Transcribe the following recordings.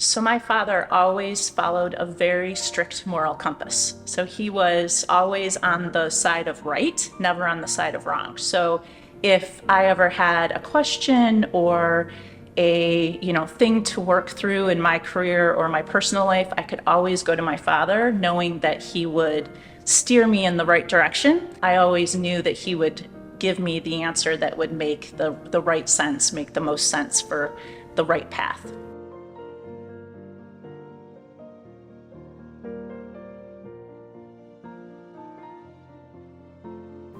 So my father always followed a very strict moral compass. So he was always on the side of right, never on the side of wrong. So if I ever had a question or a thing to work through in my career or my personal life, I could always go to my father, knowing that he would steer me in the right direction. I always knew that he would give me the answer that would make the right sense, make the most sense for the right path.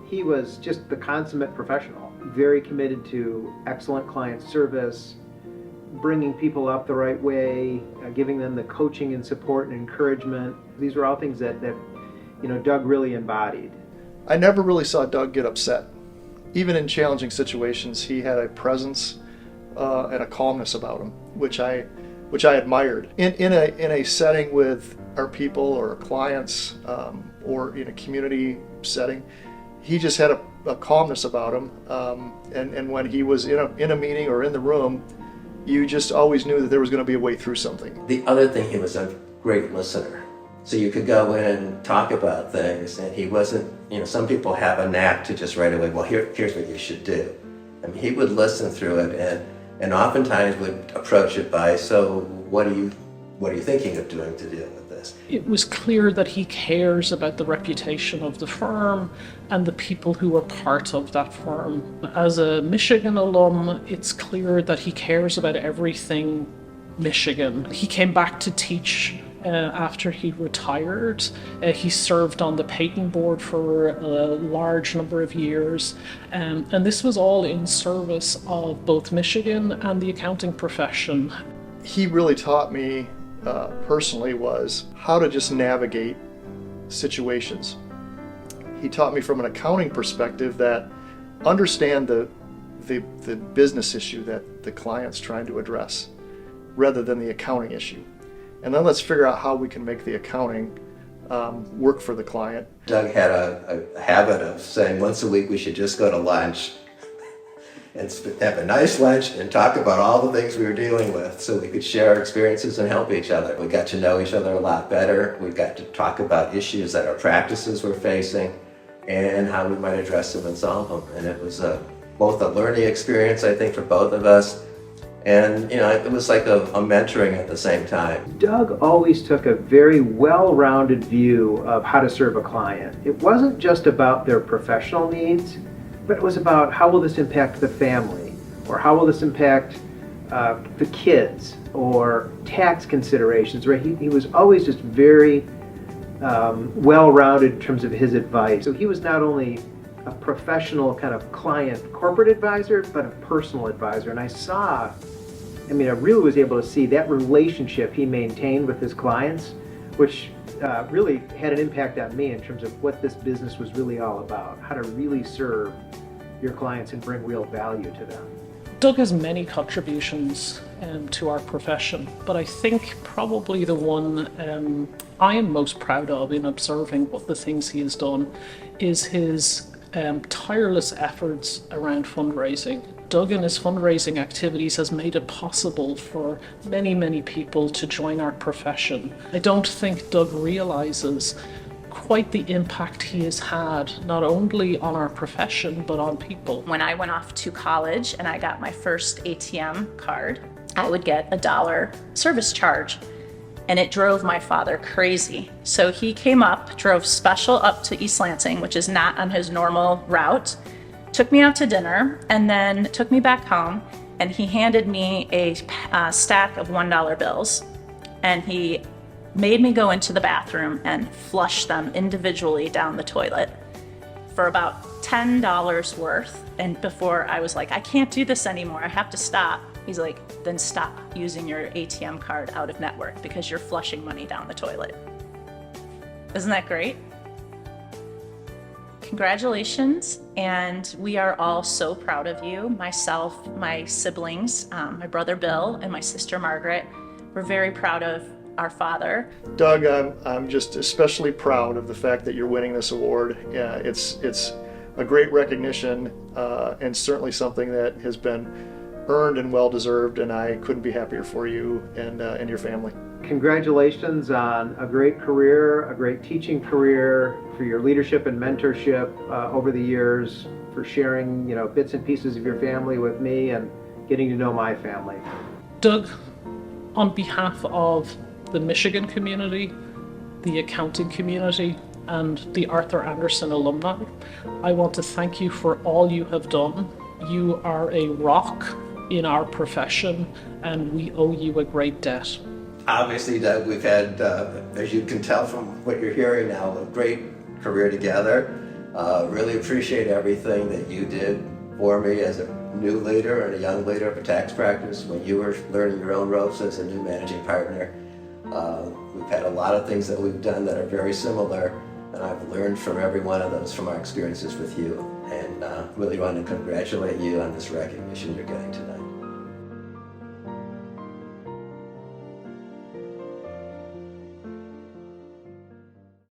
He was just the consummate professional, very committed to excellent client service, bringing people up the right way, giving them the coaching and support and encouragement. These were all things that Doug really embodied. I never really saw Doug get upset. Even in challenging situations, he had a presence and a calmness about him, which I admired. In a setting with our people or our clients, or in a community setting, he just had a calmness about him. And when he was in a meeting or in the room, you just always knew that there was going to be a way through something. The other thing, he was a great listener. So you could go in and talk about things, and he wasn't, some people have a knack to just right away, well, here's what you should do. I mean, he would listen through it and oftentimes would approach it by, so what are you thinking of doing to deal with this? It was clear that he cares about the reputation of the firm and the people who are part of that firm. As a Michigan alum, it's clear that he cares about everything Michigan. He came back to teach after he retired. He served on the Paton board for a large number of years, and this was all in service of both Michigan and the accounting profession. He really taught me personally was how to just navigate situations. He taught me from an accounting perspective that understand the business issue that the client's trying to address rather than the accounting issue. And then let's figure out how we can make the accounting work for the client. Doug had a habit of saying once a week we should just go to lunch and have a nice lunch and talk about all the things we were dealing with so we could share our experiences and help each other. We got to know each other a lot better. We got to talk about issues that our practices were facing and how we might address them and solve them. And it was both a learning experience, I think, for both of us. And, it was like a mentoring at the same time. Doug always took a very well-rounded view of how to serve a client. It wasn't just about their professional needs, but it was about how will this impact the family, or how will this impact the kids, or tax considerations, right? He was always just very well-rounded in terms of his advice. So he was not only a professional kind of client corporate advisor, but a personal advisor. And I really was able to see that relationship he maintained with his clients, which really had an impact on me in terms of what this business was really all about, how to really serve your clients and bring real value to them. Doug has many contributions to our profession, but I think probably the one I am most proud of in observing what the things he has done is his tireless efforts around fundraising. Doug and his fundraising activities has made it possible for many, many people to join our profession. I don't think Doug realizes quite the impact he has had, not only on our profession, but on people. When I went off to college and I got my first ATM card, I would get $1 service charge. And it drove my father crazy. So he came up, drove special up to East Lansing, which is not on his normal route, took me out to dinner, and then took me back home, and he handed me a stack of $1 bills, and he made me go into the bathroom and flush them individually down the toilet for about $10 worth. And before I was like, I can't do this anymore, I have to stop. He's like, then stop using your ATM card out of network because you're flushing money down the toilet. Isn't that great? Congratulations, and we are all so proud of you. Myself, my siblings, my brother Bill, and my sister Margaret, we're very proud of our father. Doug, I'm just especially proud of the fact that you're winning this award. Yeah, it's a great recognition and certainly something that has been earned and well-deserved, and I couldn't be happier for you and your family. Congratulations on a great career, a great teaching career, for your leadership and mentorship over the years, for sharing, bits and pieces of your family with me and getting to know my family. Doug, on behalf of the Michigan community, the accounting community, and the Arthur Anderson alumni, I want to thank you for all you have done. You are a rock in our profession, and we owe you a great debt. Obviously, Doug, we've had, as you can tell from what you're hearing now, a great career together. Really appreciate everything that you did for me as a new leader and a young leader of a tax practice when you were learning your own ropes as a new managing partner. We've had a lot of things that we've done that are very similar, and I've learned from every one of those from our experiences with you. And really want to congratulate you on this recognition you're getting today.